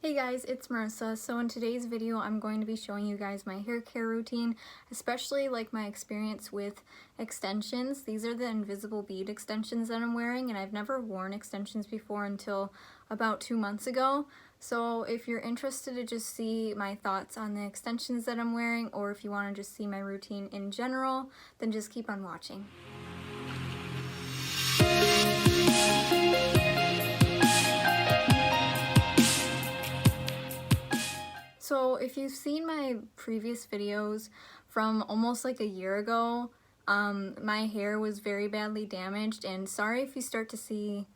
Hey guys, it's Marissa. So in today's video, I'm going to be showing you guys my hair care routine, especially like my experience with extensions. These are the invisible bead extensions that I'm wearing, and I've never worn extensions before until about 2 months ago. So if you're interested to just see my thoughts on the extensions that I'm wearing, or if you want to just see my routine in general, then just keep on watching. So if you've seen my previous videos from almost like a year ago, my hair was very badly damaged, and sorry if you start to see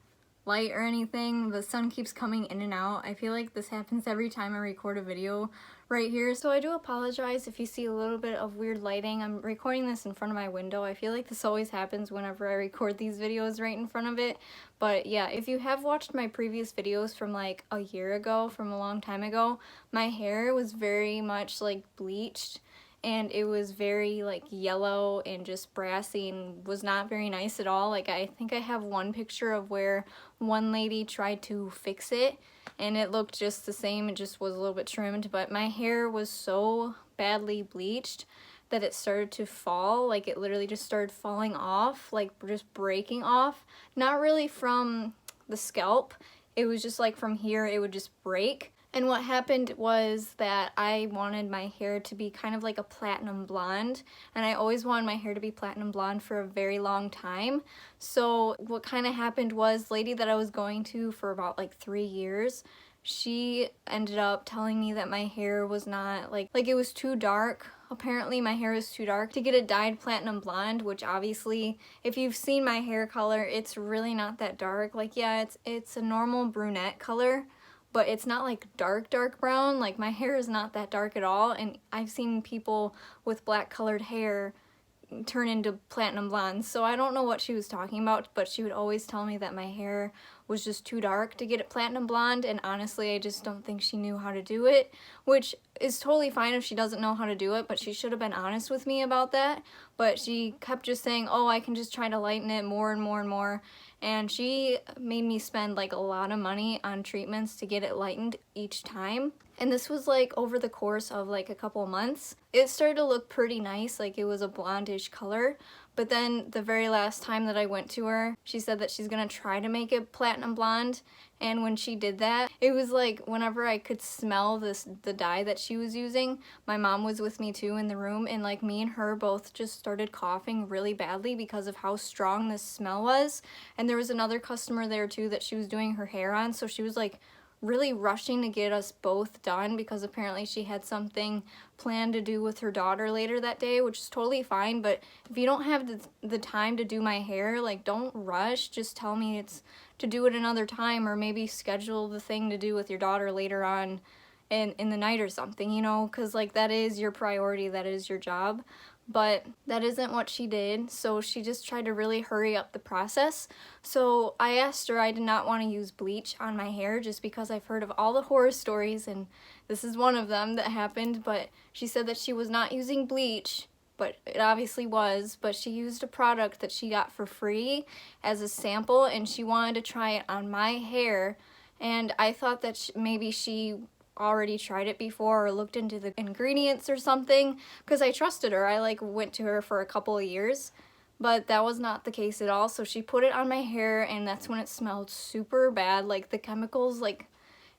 light or anything. The sun keeps coming in and out. I feel like this happens every time I record a video right here, so I do apologize if you see a little bit of weird lighting. I'm recording this in front of my window. I feel like this always happens whenever I record these videos right in front of it. But yeah, if you have watched my previous videos from like a year ago, from a long time ago, my hair was very much like bleached, and it was very like yellow and just brassy and was not very nice at all. Like, I think I have one picture of where one lady tried to fix it and it looked just the same. It just was a little bit trimmed, but my hair was so badly bleached that it started to fall. Like, it literally just started falling off, like just breaking off. Not really from the scalp, it was just like from here it would just break. And what happened was that I wanted my hair to be kind of like a platinum blonde, and I always wanted my hair to be platinum blonde for a very long time. So what kind of happened was, the lady that I was going to for about like 3 years, she ended up telling me that my hair was not like it was too dark. Apparently my hair is too dark to get it dyed platinum blonde, which obviously if you've seen my hair color, it's really not that dark. Like, yeah, it's a normal brunette color, but it's not like dark brown. Like, my hair is not that dark at all, and I've seen people with black colored hair turn into platinum blondes. So I don't know what she was talking about, but she would always tell me that my hair was just too dark to get it platinum blonde, and honestly I just don't think she knew how to do it, which is totally fine if she doesn't know how to do it, but she should have been honest with me about that. But she kept just saying, oh, I can just try to lighten it more and more and more, and she made me spend like a lot of money on treatments to get it lightened each time. And this was like over the course of like a couple of months. It started to look pretty nice, like it was a blondish color. But then the very last time that I went to her, she said that she's gonna try to make it platinum blonde. And when she did that, it was like whenever I could smell the dye that she was using, my mom was with me too in the room, and like me and her both just started coughing really badly because of how strong this smell was. And there was another customer there too that she was doing her hair on, so she was like really rushing to get us both done because apparently she had something planned to do with her daughter later that day, which is totally fine. But if you don't have the time to do my hair, like, don't rush. Just tell me it's to do it another time, or maybe schedule the thing to do with your daughter later on in the night or something, you know, because like that is your priority, that is your job. But that isn't what she did, so she just tried to really hurry up the process. So I asked her, I did not want to use bleach on my hair just because I've heard of all the horror stories, and this is one of them that happened. But she said that she was not using bleach, but it obviously was, but she used a product that she got for free as a sample, and she wanted to try it on my hair. And I thought that maybe she already tried it before or looked into the ingredients or something, because I trusted her. I like went to her for a couple of years, but that was not the case at all. So she put it on my hair, and that's when it smelled super bad. Like, the chemicals, like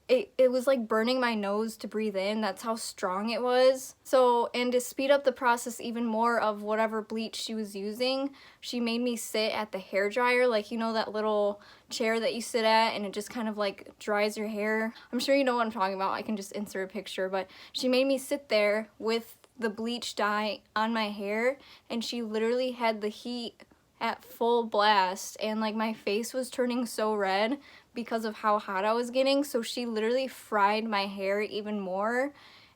it was like burning my nose to breathe in. That's how strong it was. So, and to speed up the process even more of whatever bleach she was using, she made me sit at the hair dryer, like, you know, that little chair that you sit at and it just kind of like dries your hair. I'm sure you know what I'm talking about. I can just insert a picture, but she made me sit there with the bleach dye on my hair, and she literally had the heat at full blast, and like my face was turning so red because of how hot I was getting. So she literally fried my hair even more,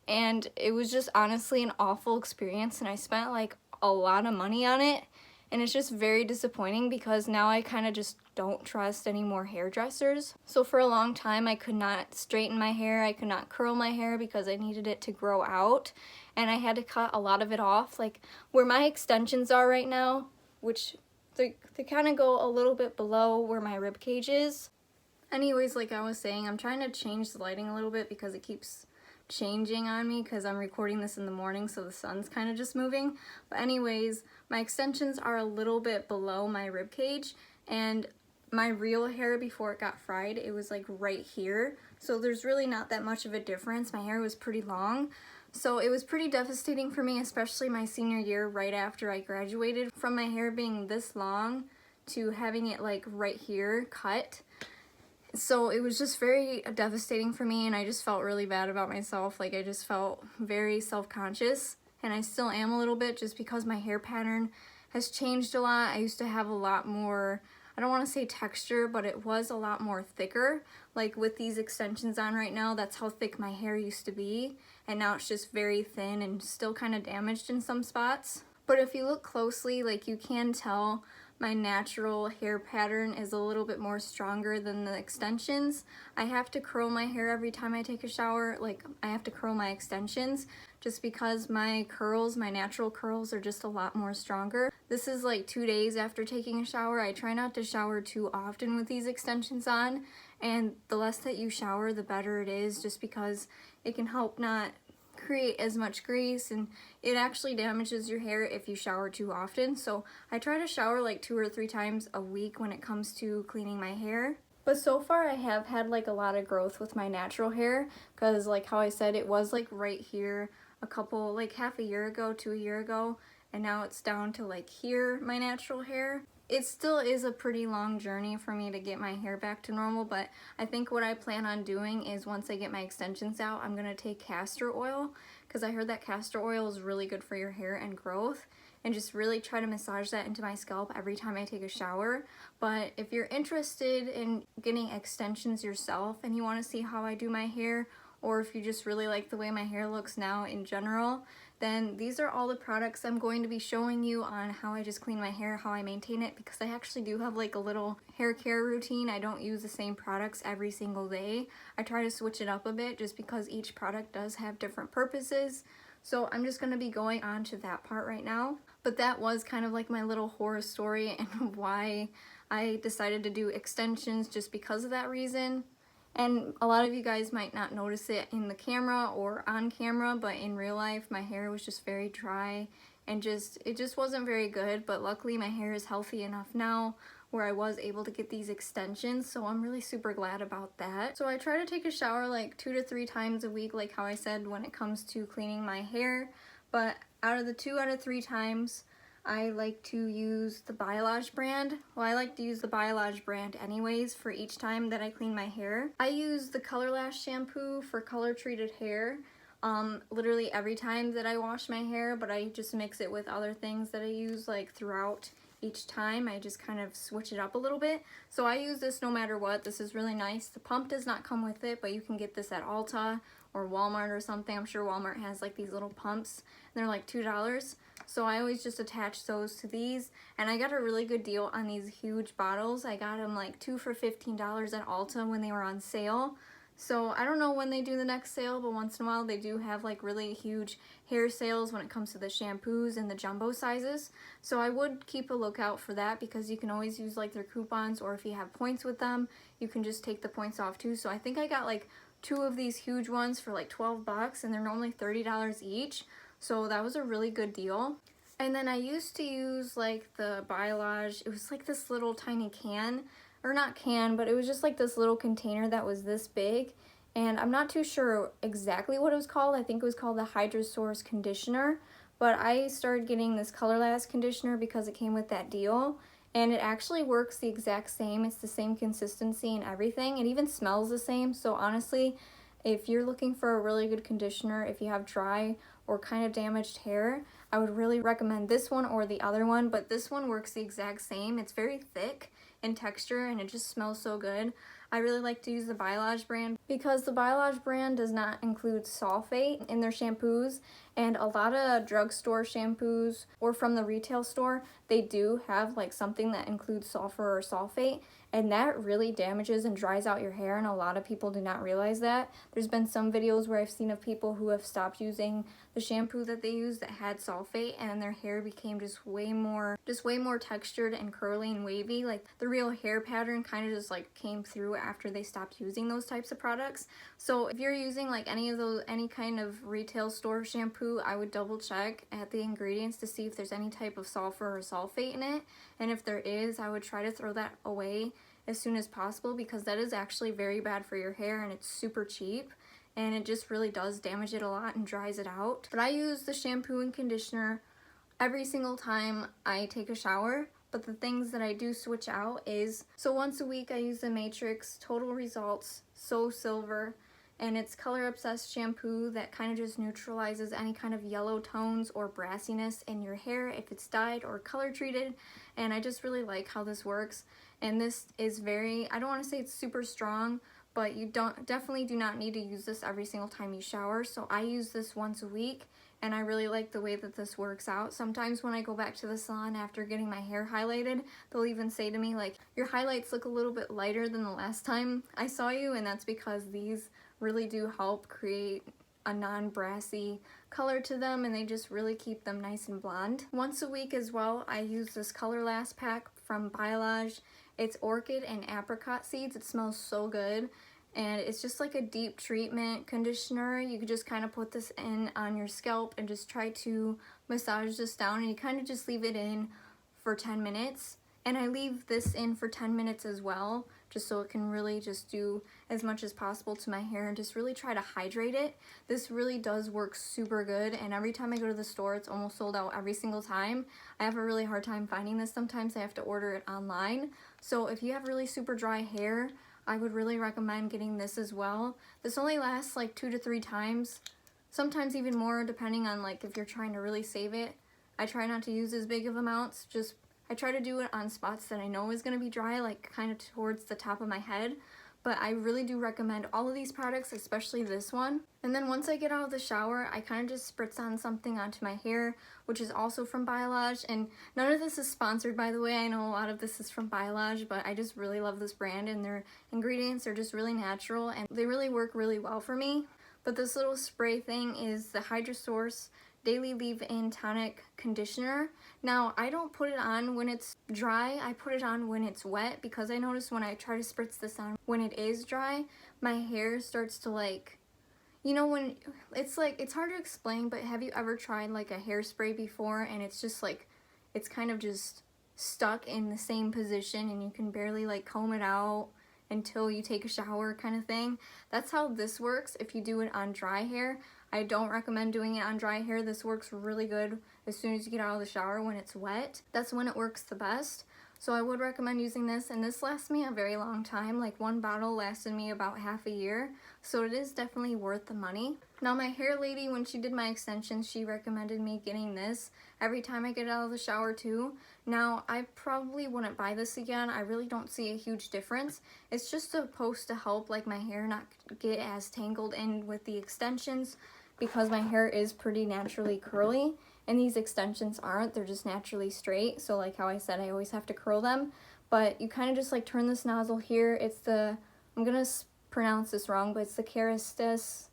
and it was just honestly an awful experience, and I spent like a lot of money on it, and it's just very disappointing because now I kind of just don't trust any more hairdressers. So for a long time I could not straighten my hair, I could not curl my hair because I needed it to grow out, and I had to cut a lot of it off. Like where my extensions are right now, which they kind of go a little bit below where my rib cage is. Anyways, like I was saying, I'm trying to change the lighting a little bit because it keeps changing on me because I'm recording this in the morning, so the sun's kind of just moving. But anyways, my extensions are a little bit below my rib cage, and my real hair before it got fried, it was like right here. So there's really not that much of a difference. My hair was pretty long. So it was pretty devastating for me, especially my senior year right after I graduated, from my hair being this long to having it like right here cut. So it was just very devastating for me, and I just felt really bad about myself. Like I just felt very self-conscious, and I still am a little bit just because my hair pattern has changed a lot. I used to have a lot more, I don't want to say texture, but it was a lot more thicker. Like with these extensions on right now, that's how thick my hair used to be, and now it's just very thin and still kind of damaged in some spots. But if you look closely, like you can tell my natural hair pattern is a little bit more stronger than the extensions. I have to curl my hair every time I take a shower. Like I have to curl my extensions just because my curls, my natural curls, are just a lot more stronger. This is like 2 days after taking a shower. I try not to shower too often with these extensions on, and the less that you shower, the better it is, just because it can help not create as much grease, and it actually damages your hair if you shower too often. So I try to shower like 2 or 3 times a week when it comes to cleaning my hair. But so far I have had like a lot of growth with my natural hair, because like how I said, it was like right here a couple, like half a year ago to a year ago, and now it's down to like here, my natural hair. It still is a pretty long journey for me to get my hair back to normal, but I think what I plan on doing is once I get my extensions out, I'm going to take castor oil, because I heard that castor oil is really good for your hair and growth, and just really try to massage that into my scalp every time I take a shower. But if you're interested in getting extensions yourself and you want to see how I do my hair, or if you just really like the way my hair looks now in general, then these are all the products I'm going to be showing you on how I just clean my hair, how I maintain it, because I actually do have like a little hair care routine. I don't use the same products every single day. I try to switch it up a bit just because each product does have different purposes. So I'm just going to be going on to that part right now. But that was kind of like my little horror story and why I decided to do extensions, just because of that reason. And a lot of you guys might not notice it in the camera or on camera, but in real life my hair was just very dry and it just wasn't very good. But luckily my hair is healthy enough now where I was able to get these extensions, so I'm really super glad about that. So I try to take a shower like 2 to 3 times a week, like how I said, when it comes to cleaning my hair. But out of the 2 out of 3 times, I like to use the Biolage brand. Well, I like to use the Biolage brand anyways for each time that I clean my hair. I use the Color Lash shampoo for color treated hair literally every time that I wash my hair, but I just mix it with other things that I use like throughout each time. I just kind of switch it up a little bit. So I use this no matter what. This is really nice. The pump does not come with it, but you can get this at Ulta or Walmart or something. I'm sure Walmart has like these little pumps. They're like $2. So I always just attach those to these, and I got a really good deal on these huge bottles. I got them like 2 for $15 at Ulta when they were on sale. So I don't know when they do the next sale, but once in a while they do have like really huge hair sales when it comes to the shampoos and the jumbo sizes. So I would keep a lookout for that, because you can always use like their coupons, or if you have points with them, you can just take the points off too. So I think I got like 2 of these huge ones for like 12 bucks, and they're normally $30 each. So that was a really good deal. And then I used to use like the Biolage. It was like this little tiny can, or not can, but it was just like this little container that was this big. And I'm not too sure exactly what it was called. I think it was called the Hydrasource conditioner. But I started getting this Color Lash conditioner because it came with that deal. And it actually works the exact same. It's the same consistency and everything. It even smells the same. So honestly, if you're looking for a really good conditioner, if you have dry or kind of damaged hair, I would really recommend this one or the other one. But this one works the exact same. It's very thick in texture and it just smells so good. I really like to use the Biolage brand because the Biolage brand does not include sulfate in their shampoos, And a lot of drugstore shampoos or from the retail store, they do have like something that includes sulfur or sulfate, and that really damages and dries out your hair, and a lot of people do not realize that. There's been some videos where I've seen of people who have stopped using the shampoo that they used that had sulfate, and their hair became just way more textured and curly and wavy. Like the real hair pattern kind of just like came through after they stopped using those types of products. So if you're using like any kind of retail store shampoo, I would double check at the ingredients to see if there's any type of sulfur or sulfate in it, and if there is, I would try to throw that away as soon as possible, because that is actually very bad for your hair and it's super cheap and it just really does damage it a lot and dries it out. But I use the shampoo and conditioner every single time I take a shower. But the things that I do switch out is, so once a week I use the Matrix Total Results So Silver, and it's color obsessed shampoo that kind of just neutralizes any kind of yellow tones or brassiness in your hair if it's dyed or color treated. And I just really like how this works. And this is very, I don't want to say it's super strong, but you definitely do not need to use this every single time you shower. So I use this once a week, and I really like the way that this works out. Sometimes when I go back to the salon after getting my hair highlighted, they'll even say to me like, your highlights look a little bit lighter than the last time I saw you, and that's because these really do help create a non-brassy color to them, and they just really keep them nice and blonde. Once a week as well, I use this Color Last pack from Biolage. It's Orchid and Apricot seeds. It smells so good, and it's just like a deep treatment conditioner. You could just kind of put this in on your scalp and just try to massage this down, and you kind of just leave it in for 10 minutes. And I leave this in for 10 minutes as well, just so it can really just do as much as possible to my hair and just really try to hydrate it. This really does work super good, and every time I go to the store, it's almost sold out every single time. I have a really hard time finding this sometimes. I have to order it online. So if you have really super dry hair, I would really recommend getting this as well. This only lasts like 2 to 3 times, sometimes even more depending on like if you're trying to really save it. I try not to use as big of amounts, I try to do it on spots that I know is going to be dry, like kind of towards the top of my head. But I really do recommend all of these products, especially this one. And then once I get out of the shower, I kind of just spritz on something onto my hair, which is also from Biolage. And none of this is sponsored, by the way. I know a lot of this is from Biolage, but I just really love this brand, and their ingredients are just really natural and they really work really well for me. But this little spray thing is the Hydrasource Daily Leave-In Tonic Conditioner. Now, I don't put it on when it's dry, I put it on when it's wet, because I notice when I try to spritz this on when it is dry, my hair starts to like, you know, when it's like, it's hard to explain, but have you ever tried like a hairspray before and it's just like, it's kind of just stuck in the same position and you can barely like comb it out until you take a shower kind of thing? That's how this works if you do it on dry hair. I don't recommend doing it on dry hair. This works really good as soon as you get out of the shower when it's wet. That's when it works the best. So I would recommend using this, and this lasts me a very long time. Like one bottle lasted me about half a year, so it is definitely worth the money. Now my hair lady, when she did my extensions, she recommended me getting this every time I get out of the shower too. Now I probably wouldn't buy this again. I really don't see a huge difference. It's just supposed to help like my hair not get as tangled in with the extensions, because my hair is pretty naturally curly and these extensions aren't. They're just naturally straight. So like how I said, I always have to curl them. But you kind of just like turn this nozzle here. It's the, I'm gonna pronounce this wrong, but it's the Kerastace,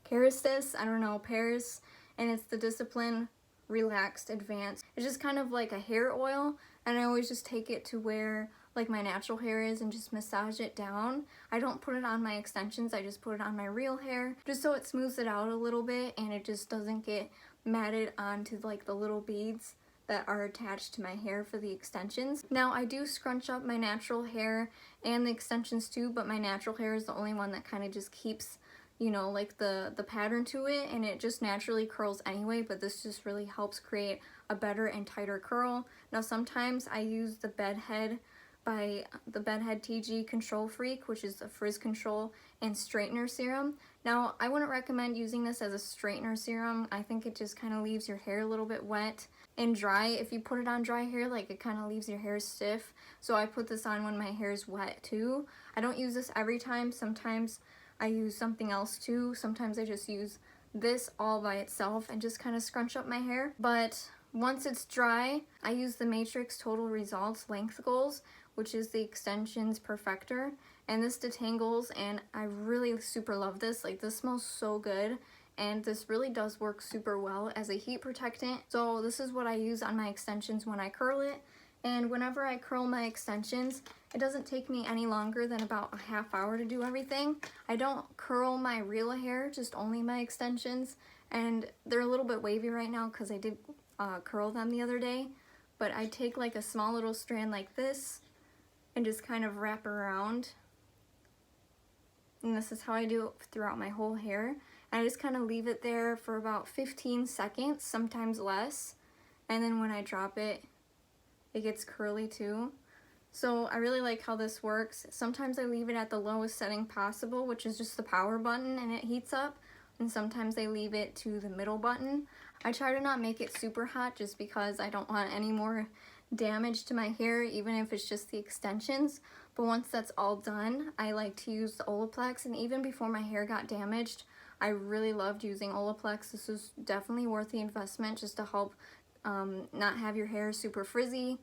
I don't know, Paris, and it's the Discipline Relaxed Advanced. It's just kind of like a hair oil, and I always just take it to where like my natural hair is and just massage it down. I don't put it on my extensions, I just put it on my real hair, just so it smooths it out a little bit and it just doesn't get matted onto like the little beads that are attached to my hair for the extensions. Now I do scrunch up my natural hair and the extensions too, but my natural hair is the only one that kind of just keeps, you know, like the pattern to it, and it just naturally curls anyway, but this just really helps create a better and tighter curl. Now sometimes I use the Bedhead by the Bedhead TG Control Freak, which is a frizz control and straightener serum. Now I wouldn't recommend using this as a straightener serum. I think it just kind of leaves your hair a little bit wet and dry. If you put it on dry hair, like it kind of leaves your hair stiff. So I put this on when my hair is wet too. I don't use this every time. Sometimes I use something else too. Sometimes I just use this all by itself and just kind of scrunch up my hair. But once it's dry, I use the Matrix Total Results Length Goals, which is the extensions perfector, and this detangles, and I really super love this. Like, this smells so good, and this really does work super well as a heat protectant. So this is what I use on my extensions when I curl it. And whenever I curl my extensions, it doesn't take me any longer than about a half hour to do everything. I don't curl my real hair, just only my extensions, and they're a little bit wavy right now because I did curl them the other day. But I take like a small little strand like this and just kind of wrap around. And this is how I do it throughout my whole hair. And I just kind of leave it there for about 15 seconds, sometimes less. And then when I drop it, it gets curly too. So I really like how this works. Sometimes I leave it at the lowest setting possible, which is just the power button, and it heats up. And sometimes I leave it to the middle button. I try to not make it super hot just because I don't want any more damage to my hair, even if it's just the extensions. But once that's all done, I like to use the Olaplex, and even before my hair got damaged, I really loved using Olaplex. This was definitely worth the investment just to help not have your hair super frizzy,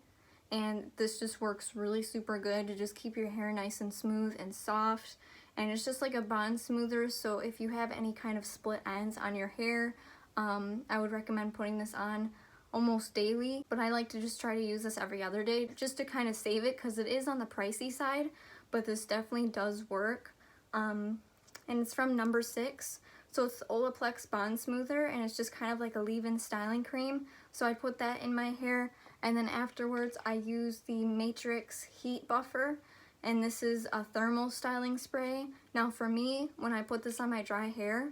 and this just works really super good to just keep your hair nice and smooth and soft. And it's just like a bond smoother, so if you have any kind of split ends on your hair, I would recommend putting this on almost daily. But I like to just try to use this every other day just to kind of save it, because it is on the pricey side, but this definitely does work. And it's from number 6. So it's Olaplex Bond Smoother, and it's just kind of like a leave-in styling cream. So I put that in my hair, and then afterwards I use the Matrix Heat Buffer, and this is a thermal styling spray. Now for me, when I put this on my dry hair,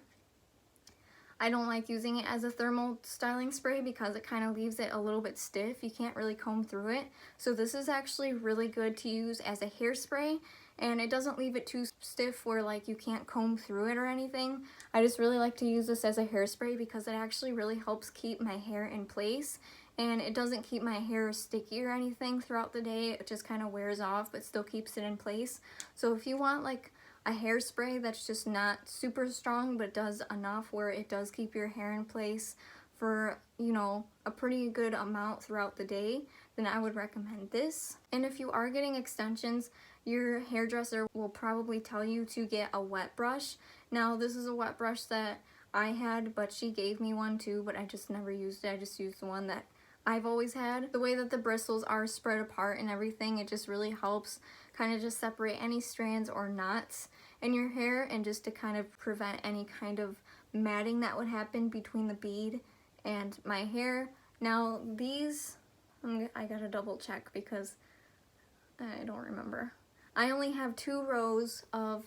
I don't like using it as a thermal styling spray because it kind of leaves it a little bit stiff. You can't really comb through it. So this is actually really good to use as a hairspray, and it doesn't leave it too stiff where like you can't comb through it or anything. I just really like to use this as a hairspray because it actually really helps keep my hair in place, and it doesn't keep my hair sticky or anything throughout the day. It just kind of wears off but still keeps it in place. So if you want like a hairspray that's just not super strong but does enough where it does keep your hair in place for, you know, a pretty good amount throughout the day, then I would recommend this. And if you are getting extensions, your hairdresser will probably tell you to get a wet brush. Now this is a wet brush that I had, but she gave me one too, but I just never used it. I just used the one that I've always had. The way that the bristles are spread apart and everything, it just really helps kind of just separate any strands or knots in your hair, and just to kind of prevent any kind of matting that would happen between the bead and my hair. Now these, I gotta double check because I don't remember. I only have 2 rows of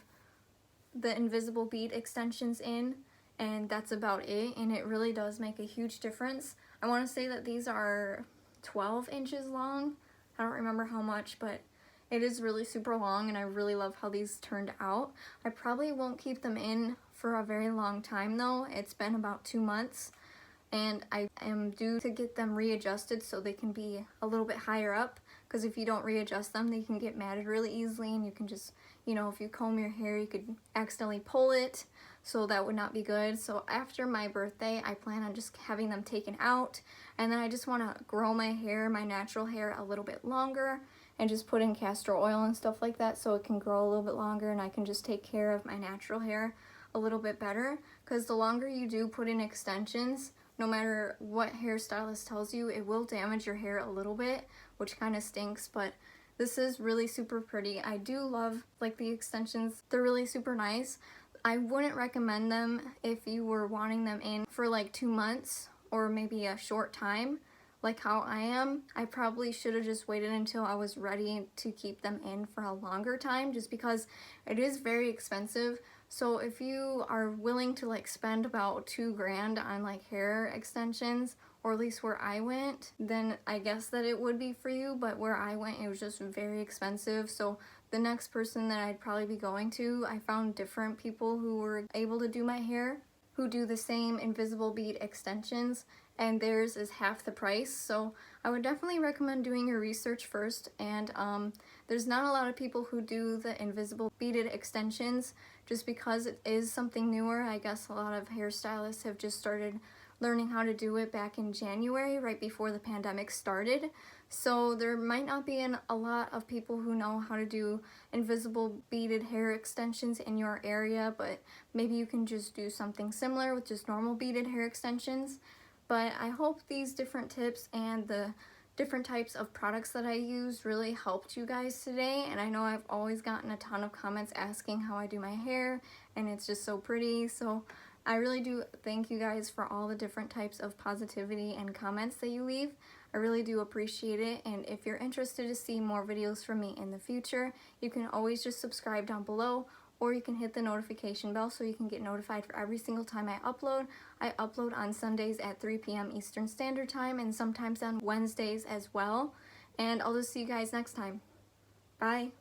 the invisible bead extensions in, and that's about it, and it really does make a huge difference. I want to say that these are 12 inches long. I don't remember how much, but it is really super long, and I really love how these turned out. I probably won't keep them in for a very long time though. It's been about 2 months, and I am due to get them readjusted so they can be a little bit higher up, because if you don't readjust them, they can get matted really easily, and you can just, you know, if you comb your hair, you could accidentally pull it, so that would not be good. So after my birthday, I plan on just having them taken out, and then I just want to grow my hair, my natural hair, a little bit longer, and just put in castor oil and stuff like that so it can grow a little bit longer, and I can just take care of my natural hair a little bit better. Because the longer you do put in extensions, no matter what hairstylist tells you, it will damage your hair a little bit, which kind of stinks, but this is really super pretty. I do love like the extensions. They're really super nice. I wouldn't recommend them if you were wanting them in for like 2 months or maybe a short time, like how I am. I probably should have just waited until I was ready to keep them in for a longer time, just because it is very expensive. So if you are willing to like spend about $2 grand on like hair extensions, or at least where I went, then I guess that it would be for you. But where I went, it was just very expensive. So the next person that I'd probably be going to, I found different people who were able to do my hair, who do the same invisible bead extensions, and theirs is half the price. So I would definitely recommend doing your research first. And there's not a lot of people who do the invisible beaded extensions just because it is something newer. I guess a lot of hairstylists have just started learning how to do it back in January, right before the pandemic started. So there might not be a lot of people who know how to do invisible beaded hair extensions in your area, but maybe you can just do something similar with just normal beaded hair extensions. But I hope these different tips and the different types of products that I use really helped you guys today. And I know I've always gotten a ton of comments asking how I do my hair, and it's just so pretty. So I really do thank you guys for all the different types of positivity and comments that you leave. I really do appreciate it, and if you're interested to see more videos from me in the future, you can always just subscribe down below, or you can hit the notification bell so you can get notified for every single time I upload. I upload on Sundays at 3 p.m. Eastern Standard Time, and sometimes on Wednesdays as well. And I'll just see you guys next time. Bye!